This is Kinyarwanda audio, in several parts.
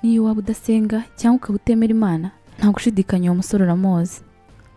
niyo waba udasenga cyangwa ukaba utemera Imana nta gushidikanya uwo musore uramuzi.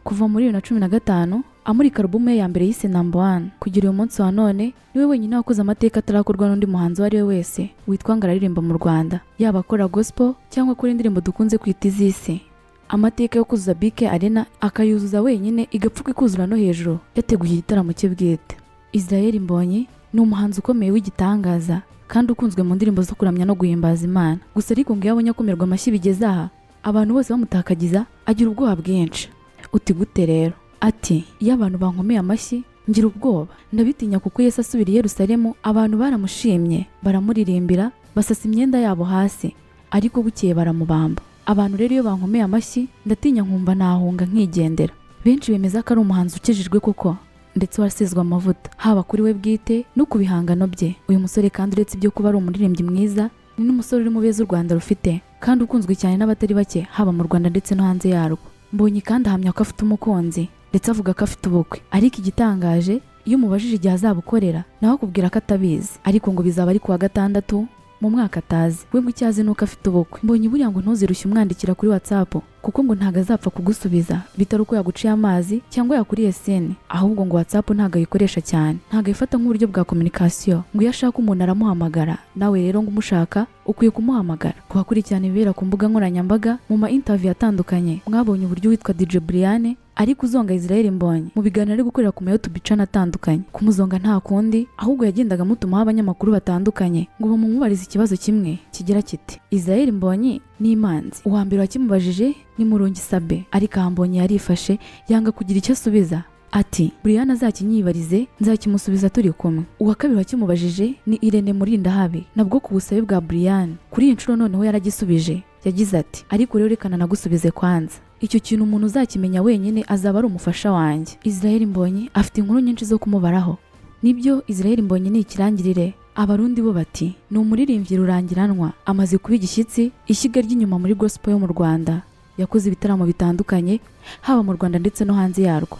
Kuva muri 2015 amurika album ye ya mbere yise Number 1 kugira uyu munsi wa none niwe wenyine wakoze amateka atarakorwa n'undi muhanzi wari we wese witwa ngo araririmba mu Rwanda, yaba akora gospel cyangwa akora indirimbo dukunze kwita iz'isi. Amateka yo kuzuza BK Arena akayuzuza wenyine igapfuka ikuzura no hejuru yateguye igitaramo cye bwite. Israel Mbonyi ni umuhanzi ukomeye w'igitangaza kandi ukunzwe mu ndirimbo zo kuramya no guhimbaza Imana. Gusa ariko ngo yabonye akomerwa amashyi bigeze aha abantu bose bamutakagiza agira ubwoba bwinshi. Uti gute rero? Ati iyo abantu bankomeye amashyi ngira ubwoba, ndabitinya kuko Yesu asubira i Yerusalemu abantu baramushimye baramuririmbira basasa imyenda yabo hasi, ariko bukeye baramubamba. Abantu rero iyo bankomeye amashyi ndatinya nkumva nahunga nkigendera. Benshi bemeza ko ari umuhanzi ukijijwe koko ndetse wasizwe amavuta haba kuri we bwite no ku bihangano bye. Uyu musore kandi uretse ibyo kuba ari umuririmbyi mwiza ni n'umusore uri mu beza u Rwanda rufite kandi ukunzwe cyane n'abatari bake haba mu Rwanda ndetse no hanze yarwo. Mbonyi kandi ahamya ko afite umukunzi ndetse avuga ko afite ubukwe, ariko igitangaje iyo umubajije igihe azabukorera nawe akubwira ko atabizi, ariko ngo bizaba ari kuwa gatandatu mu mwaka atazi. We ngo icyazi nuko afite ubukwe. Mbonyi buriya ngo ntuzirushye umwandikira kuri WhatsApp kuko ngo ntago azapfa kugusubiza bitari uko yaguciye amazi cyangwa yakuriye sene, ahubwo ngo WhatsApp ntago ayikoresha cyane, ntago ayifata nk'uburyo bwa communication. Ngo iyo ashaka umuntu aramuhamagara, nawe rero ngo umushaka ukwiye kumuhamagara. Kubakurikirana ibibera ku mbuga nkoranyambaga mu ma interview atandukanye mwabonye uburyo witwa DJ Brian ari kuzonga Israel Mbonyi mu biganiro ari gukorera ku YouTube channel atandukanye. Kumuzonga nta kundi ahubwo yagendaga mutumaho abanyamakuru batandukanye ngo bamumubarize ikibazo kimwe kigira kiti Israel Mbonyi ni imanzi. Uwa mbere wakimubajije ni Murungi Sabe, ariko Mbonyi yarifashe yanga kugira icyo asubiza. Ati Brian azakinyibarize nzakimusubiza turi kumwe. Uwa kabiri wakimubajije ni Irene Murindahabi, nabwo ku busabe bwa Brian kuri iyi nshuro noneho yaragisubije. Yagize ati ariko rero rekana nagusubize kwanza, icyo kintu umuntu uzakimenya wenyine azaba ari umufasha wanjye. Israel Mbonyi afite inkuru nyinshi zo kumubaraho. Nibyo Israel Mbonyi ni ikirangirire, abarundi bo bati ni umuririmbyi rurangiranwa, amaze kuba igishyitsi ishyiga ry'inyuma muri gospel yo mu Rwanda. Yakoze ibitaramo bitandukanye haba mu Rwanda ndetse no hanze yarwo,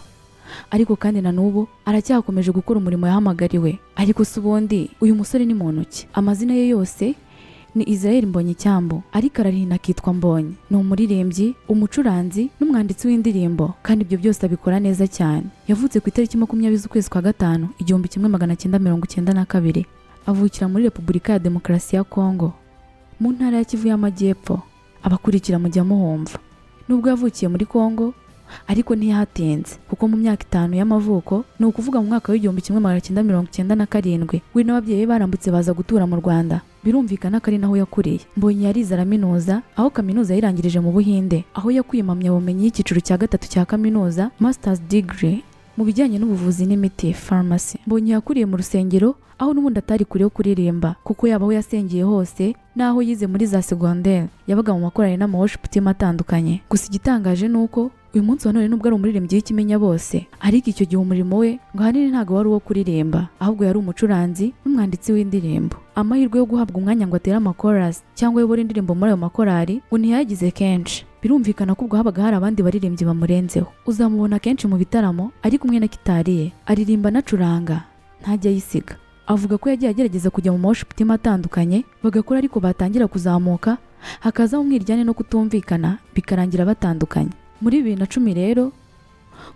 ariko kandi na n'ubu aracyakomeje gukora umurimo yahamagariwe. Ariko se ubundi uyu musore ni muntu ki? Amazina ye yose ni Israel Mbonyi Cyambo, ariko ararihina akitwa Mbonyi. Ni umuririmbyi, umucuranzi n'umwanditsi w'indirimbo, kandi ibyo byose abikora neza cyane. Yavutse ku itariki 20 z'ukwezi kwa gatanu 1992, avukira muri Repubulika ya Demokarasi ya Kongo mu ntara ya Kivu y'Amajyepfo. Abakurikira mujya muhumva. Nubwo yavukiye muri Kongo ariko ntiyahatinze kuko mu myaka 5 y'amavuko, ni ukuvuga mu mwaka w'1997 we n'ababyeyi be barambutse baza gutura mu Rwanda. Birumvikana ko ari naho yakuriye. Mbonyi yarize araminuza, aho kaminuza yirangirije mu Buhinde, aho yakuye impamyabumenyi y'icyiciro cya gatatu cya kaminuza Masters Degree mu bijyanye n'ubuvuzi n'imiti pharmacy. Mbonyi yakuriye mu rusengero aho n'ubundi atari kure yo kuririmba kuko yaba aho yasengeye hose naho yize muri za secondaire yabaga mu makorali n'ama worship team atandukanye. Gusa igitangaje nuko uyu munsi wa none nubwo ari umuririmbyi w'ikimenya bose, ariko icyo gihe umurimo we ngo ahanini ntago wari uwo kuririmba, ahubwo yari umucuranzi n'umwanditsi w'indirimbo. Amahirwe yo guhabwa umwanya ngo atere amakorasi cyangwa yobore indirimbo muri ayo makorali ngo ntiyagize kenshi. Birumvikana ko ubwo habaga hari abandi baririmbyi bamurenzeho. Uzamubona kenshi mu bitaramo ari kumwe na gitari ye, aririmba anacuranga ntajya yisiga. Avuga ko yagiye agerageza kujya mu worship team atandukanye bagakora, ariko batangira kuzamuka hakazaho umwiryane no kutumvikana bikarangira batandukanye. Muri 2010 rero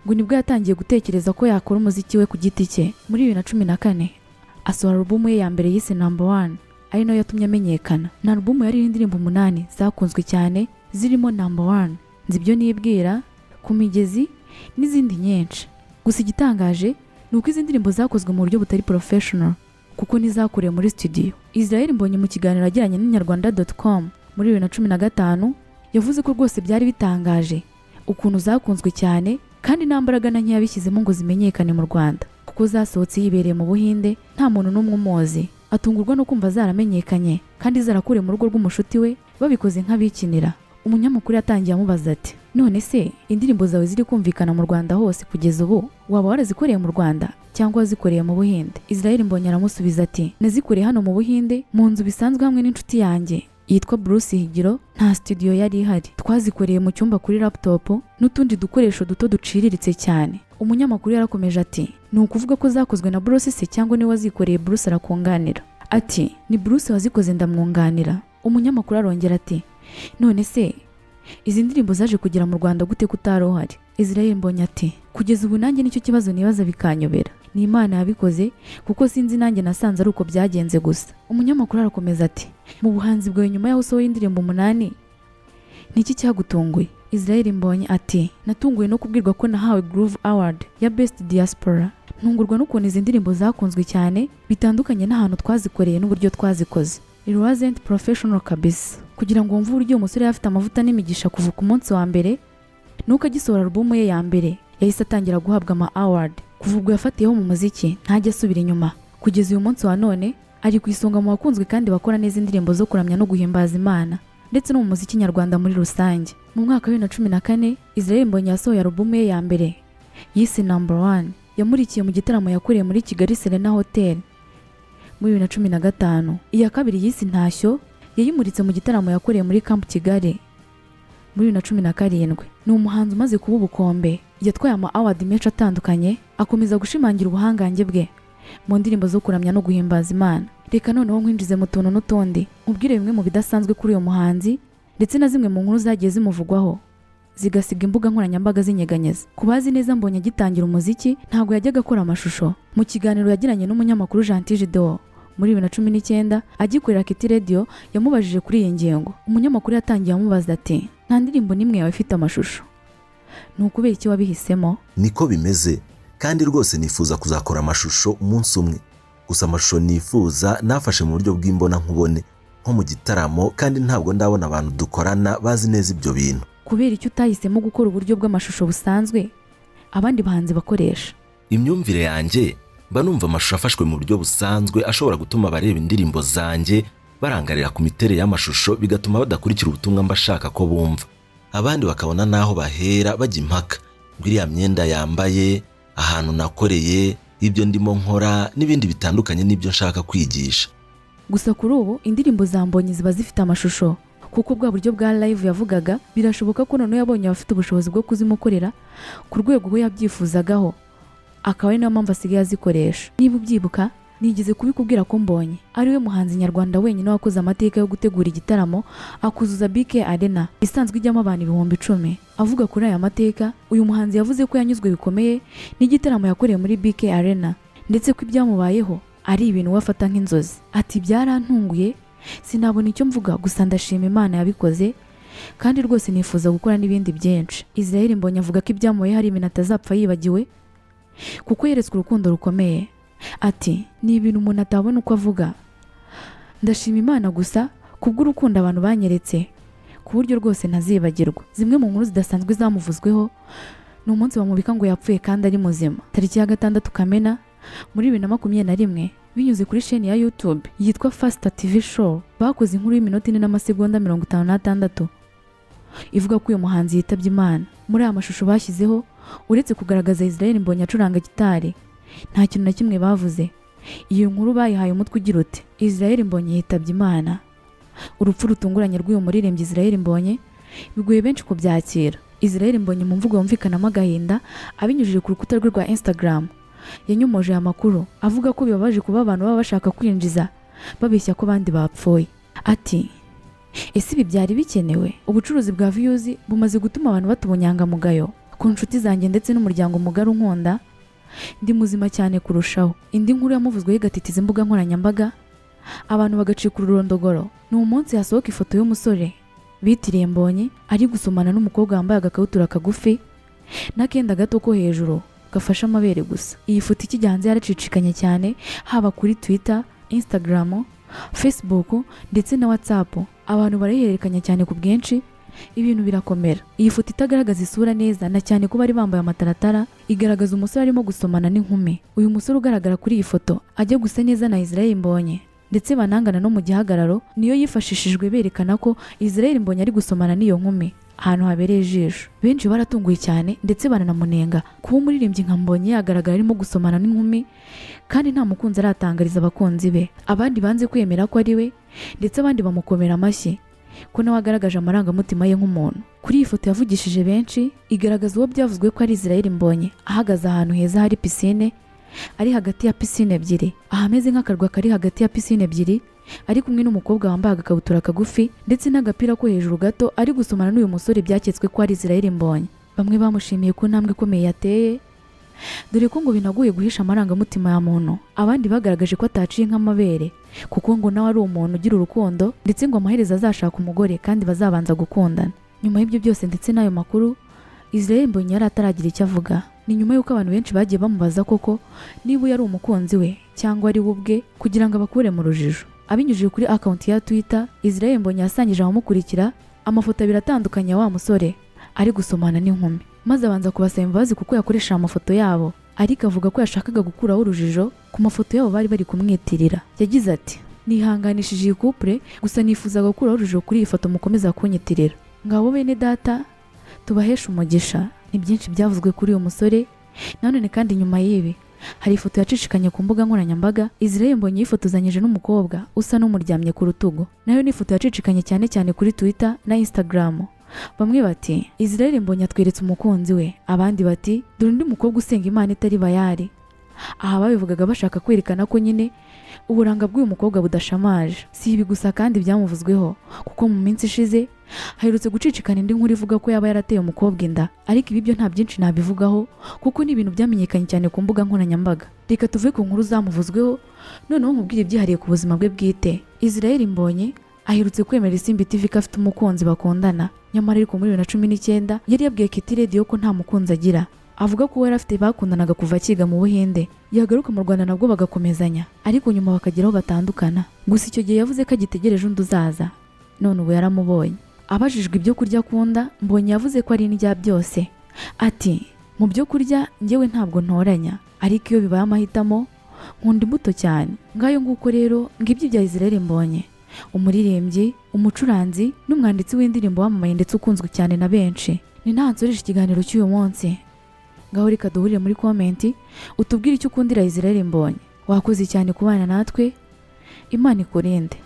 ngo nibwo yatangiye gutekereza ko yakora umuziki we ku giti cye. Muri 2014 asohora album ye ya mbere yise Number 1, ari nayo yatumye amenyekana. Na album yari indirimbo 8 zakunzwe cyane zirimo Number 1, Nzibyo nibwira, Ku migezi n'izindi nyinshi. Gusa igitangaje ni uko izi ndirimbo zakozwe mu buryo butari professional kuko nizakorewe muri studio. Israel Mbonyi mu kiganiro yagiranye n'inyarwanda.com muri 2015 yavuze ko rwose byari bitangaje ukuntu zakunzwe cyane kandi nta mbaraga na nke yabishyizemo ngo zimenyekane mu Rwanda, kuko zasohotse yibereye mu Buhinde nta muntu n'umwe umuzi. Atungurwa no kumva zaramenyekanye kandi zarakuriye mu rugo rw'umushuti we babikoze nk'abikinira. Umunyamakuru yatangiye amubaza ati none se indirimbo zawe ziri kumvikana mu Rwanda hose kugeza ubu waba warazikoreye mu Rwanda cyangwa wazikoreye mu Buhinde? Israel Mbonyi aramusubiza ati nazikoreye hano mu Buhinde mu nzu bisanzwe hamwe n'inshuti yanjye yitwa Bruce Higiro. Nta studio yari ihari, twazikoreye mu cyumba kuri laptop n'utundi dukoresho duto duciriritse cyane. Umunyamakuru yarakomeje ati ni ukuvuga ko zakozwe na Bruce se cyangwa ni wazikoreye? Bruce arakunganira ati ni Bruce wazikoze ndamwunganira. Umunyamakuru arongera ati none se izi ndirimbo zaje kugera mu Rwanda gute kutari uhari? Israel Mbonyi ati kugeza ubu nanjye nicyo kibazo nibaza bikanyobera, ni Imana yabikoze kuko sinzi nanjye nasanze ari uko byagenze gusa. Umunyamakuru arakomeza ati mu buhanzi bwawe nyuma yaho usohoye indirimbo 8 niki cyagutunguye? Israel Mbonyi ati natunguwe no kubwirwa ko nahawe Groove Award ya Best Diaspora. Ntungurwa n'ukuntu izi ndirimbo zakunzwe cyane bitandukanye n'ahantu twazikoreye n'uburyo twazikoze. It wasn't professional kabisa. Kugira ngo wumve uburyo umusore yafite amavuta n'imigisha kuva ku munsi wa mbere nuko agisohora album ye ya mbere yahise atangira guhabwa ama award. Kuva ubwo yafatiyeho mu muziki ntajya asubira inyuma. Kugeza uyu munsi wa none ari ku isonga mu bakunzwe kandi bakora neza indirimbo zo kuramya no guhimbaza Imana ndetse no mu muziki nyarwanda muri rusange. Mu mwaka wa 2014 Israel Mbonyi yasohoye album ye ya mbere yise Number 1 yamurikiye mu gitaramo yakoreye muri Kigali Serena Hotel muri 2015. Iya kabiri yise Ntashyo yayimuritse mu gitaramo yakoreye muri Camp Kigali muri 2017. Ni umuhanzi umaze kuba ubukombe, yatwaye ama award menshi atandukanye, akomeza gushimangira ubuhangange bwe mu ndirimbo zo kuramya no guhimbaza Imana. Reka noneho nkwinjize mu tuntu n'utundi nkubwire bimwe mu bidasanzwe kuri uyu muhanzi ndetse na zimwe mu nkuru zagiye zimuvugwaho zigasiga imbuga nkoranyambaga zinyeganyeza. Kubazi neza Mbonyi agitangira umuziki ntago yajyaga akora amashusho. Mu kiganiro yagiranye n'umunyamakuru Gentil Gideon muri 2019 agikorera Kiti Radio yamubajije kuri iyi ngingo. Umunyamakuru yatangiye amubaza ati nta ndirimbo nimwe yawe ifite amashusho, ni ukubera iki wabihisemo? Niko bimeze kandi rwose nifuza kuzakora amashusho umunsi umwe, gusa amashusho nifuza nafashe mu buryo bw'imbona nkubone nko mu gitaramo, kandi ntabwo ndabona abantu dukorana bazi neza ibyo bintu. Kubera icyo utahisemo gukora uburyo bw'amashusho busanzwe abandi bahanzi bakoresha? Imyumvire yanjye mba numva amashusho afashwe mu buryo busanzwe ashobora gutuma abareba indirimbo zanjye barangarira ku miterere y'amashusho, bigatuma badakurikira ubutumwa mbashaka ko bumva. Abandi bakabona naho bahera bajya impaka ngo iriya myenda yambaye, ahantu nakoreye, ibyo ndimo nkora n'ibindi bitandukanye n'ibyo nshaka kwigisha. Gusa kuri ubu indirimbo za Mbonyi ziba zifite amashusho kuko bwa buryo bwa live yavugaga birashoboka ko none yabonye abafite ubushobozi bwo kuzimukorera ku rwego rwo yabyifuzagaho, akaba ari nayo mpamvu asigaye azikoresha. Niba ubyibuka nigeze kubikubwira ko Mbonyi ari we muhanzi nyarwanda wenyine wakoze amateka yo gutegura igitaramo akuzuza BK Arena isanzwe ijyamo abantu 10,000. Avuga kuri aya mateka, uyu muhanzi yavuze ko yanyuzwe bikomeye n'igitaramo yakoreye muri BK Arena ndetse ko ibyamubayeho ari ibintu wafata nk'inzozi. Ati byarantunguye sinabona icyo mvuga, gusa ndashima Imana yabikoze kandi rwose nifuza gukora n'ibindi byinshi. Israel Mbonyi avuga ko ibyamubayeho hari ibintu atazapfa yibagiwe kuko yeretswe urukundo rukomeye. Ati ni ibintu umuntu atabona uko avuga, ndashima Imana gusa kubw'urukundo abantu banyeretse ku buryo rwose ntazibagirwa. Zimwe mu nkuru zidasanzwe zamuvuzweho ni umunsi bamubika ngo yapfuye kandi ari muzima. Tariki ya 6 Kamena muri 2021 binyuze kuri chaîne ya YouTube yitwa Fasta TV Show bakoze inkuru y'iminota 4 n'amasegonda 56 ivuga ko uyu muhanzi yitabye Imana. Muri aya mashusho bashyizeho uretse kugaragaza Israel Mbonyi acuranga gitari nta kintu na kimwe bavuze. Iyo nkuru bayihaye umutwe ugira uti Israel Mbonyi yitabye Imana. Urupfu rutunguranye rw'uyu muririmbyi Israel Mbonyi bigoye benshi kubyakira. Israel Mbonyi mu mvugo yumvikanamo agahinda abinyujije ku rukuta rwe rwa Instagram yanyomoje aya makuru avuga ko bibabaje kuba abantu baba bashaka kwinjiza babeshya ko bandi bapfuye. Ati ese ibi byari bikenewe? Ubucuruzi bwa views bumaze gutuma abantu batubunyangamugayo ku nshuti zanjye ndetse n'umuryango mugari unkunda. Ndi muzima cyane kurushaho. Indi nkuru yamuvuzweho igatitiza imbuga nkoranyambaga abantu bagacika ururondogoro. Ni umunsi hasohoka ifoto y'umusore bitiriye Mbonyi ari gusomana n'umukobwa wambaye agakabutura kagufi n'akenda gato ko hejuru gafasha amabere gusa. Iyi foto ikijyanze yaracicikanye cyane haba kuri Twitter, Instagram, Facebook ndetse na WhatsApp. Abantu barayihererekanya cyane ku bwinshi, ibintu birakomera. Iyi foto itagaragaza isura neza na cyane ko bari bambaye amataratara, igaragaza umusore arimo gusomana n'inkumi. Uyu musore ugaragara kuri iyi foto ajya gusa neza na Israel Mbonyi ndetse banangana no mu gihagararo, niyo yifashishijwe berekana ko Israel Mbonyi ari gusomana n'iyo nkumi ahantu habereye ijisho. Benshi baratunguye cyane ndetse baranamunenga kuba umuririmbyi nka Mbonyi yagaragara arimo gusomana n'inkumi kandi nta mukunzi aratangariza abakunzi be. Abandi banze kwemera ko ari we ndetse abandi bamukomera amashyi ko nawe agaragaje amarangamutima ye nk'umuntu. Kuri iyi foto yavugishije benshi, igaragaza uwo byavuzwe ko ari Israel Mbonyi ahagaze ahantu heza hari piscine ari hagati ya pisine ebyiri, ahameze nk'akarwa kari hagati ya pisine ebyiri, ari kumwe n'umukobwa wambaye agakabutura kagufi ndetse n'agapira ko hejuru gato, ari gusomana n'uyu musore byaketswe ko ari Israel Mbonyi. Bamwe bamushimiye ku ntambwe ikomeye yateye, dore ko ngo binaguye guhisha amarangamutima ya muntu. Abandi bagaragaje ko ataciye nk'amabere, kuko ngo nawe ari umuntu ugira urukundo ndetse ngo amaherezo azashaka umugore kandi bazabanza gukundana. Nyuma y'ibyo byose ndetse n'ayo makuru, Israel Mbonyi yari ataragira icyo avuga. Ni nyuma y'uko abantu benshi bagiye bamubaza koko niba yari umukunzi we cyangwa ari we ubwe, kugira ngo abakure mu rujijo. Abinyujije kuri account ya Twitter, Israel Mbonyi yasangije abamukurikira amafoto abiri atandukanye ya wa musore ari gusomana n'inkumi, maze abanza kubasaba imbabazi kuko yakoresha amafoto yabo, ariko avuga ko yashakaga gukuraho urujijo ku mafoto yabo bari bari kumwitirira. Yagize ati, nihanganishije iyi couple, gusa nifuzaga gukuraho urujijo kuri iyi foto mukomeza kunyitirira. Ngabo bene data, tubahesha umugisha. Ni byinshi byavuzwe kuri uyu musore. Nanone kandi nyuma y'ibi hari ifoto yacicikanye ku mbuga nkoranyambaga, Israel Mbonyi yifotozanyije n'umukobwa usa n'umuryamye ku rutugu. Nayo ni ifoto yacicikanye cyane kuri Twitter na Instagram. Bamwe bati Israel Mbonyi atweretse umukunzi we, abandi bati dore undi mukobwa usenga Imana itari Bayali. Aha babivugaga bashaka kwerekana ko nyine uburanga bw'uyu mukobwa budashamaje. Si ibi gusa kandi byamuvuzweho, kuko mu minsi ishize haherutse gucicikana indi nkuru ivuga ko yaba yarateye umukobwa inda, ariko ibi byo nta byinshi nabivugaho kuko ni ibintu byamenyekanye cyane ku mbuga nkoranyambaga. Reka tuve ku nkuru zamuvuzweho, noneho nkubwire ibyihariye ku buzima bwe bwite. Israel Mbonyi aherutse kwemera Isimbi TV ko afite umukunzi bakundana, nyamara ariko muri 2019 yari yabwiye Kiti Radio ko nta mukunzi agira. Avuga ko yari afite bakundanaga kuva akiga mu Buhinde, yagaruka mu Rwanda nabwo bagakomezanya, ariko nyuma bakageraho batandukana. Gusa icyo gihe yavuze ko agitegereje undi uzaza, none ubu yaramubonye. Abajijwe ibyo kurya akunda, Mbonyi yavuze ko ari indya byose. Ati, mu byo kurya njyewe ntabwo ntoranya, ariko iyo bibaye amahitamo nkunda imbuto cyane. Ngayo nguko rero ngibyo bya Israel Mbonyi, umuririmbyi, umucuranzi n'umwanditsi w'indirimbo wamamaye ndetse ukunzwe cyane na benshi. Ni nta nsoresha ikiganiro cy'uyu munsi. Ngaho reka duhurire muri komenti utubwire icyo ukundira Israel Mbonyi. Wakoze cyane kubana natwe, Imana ikurinde.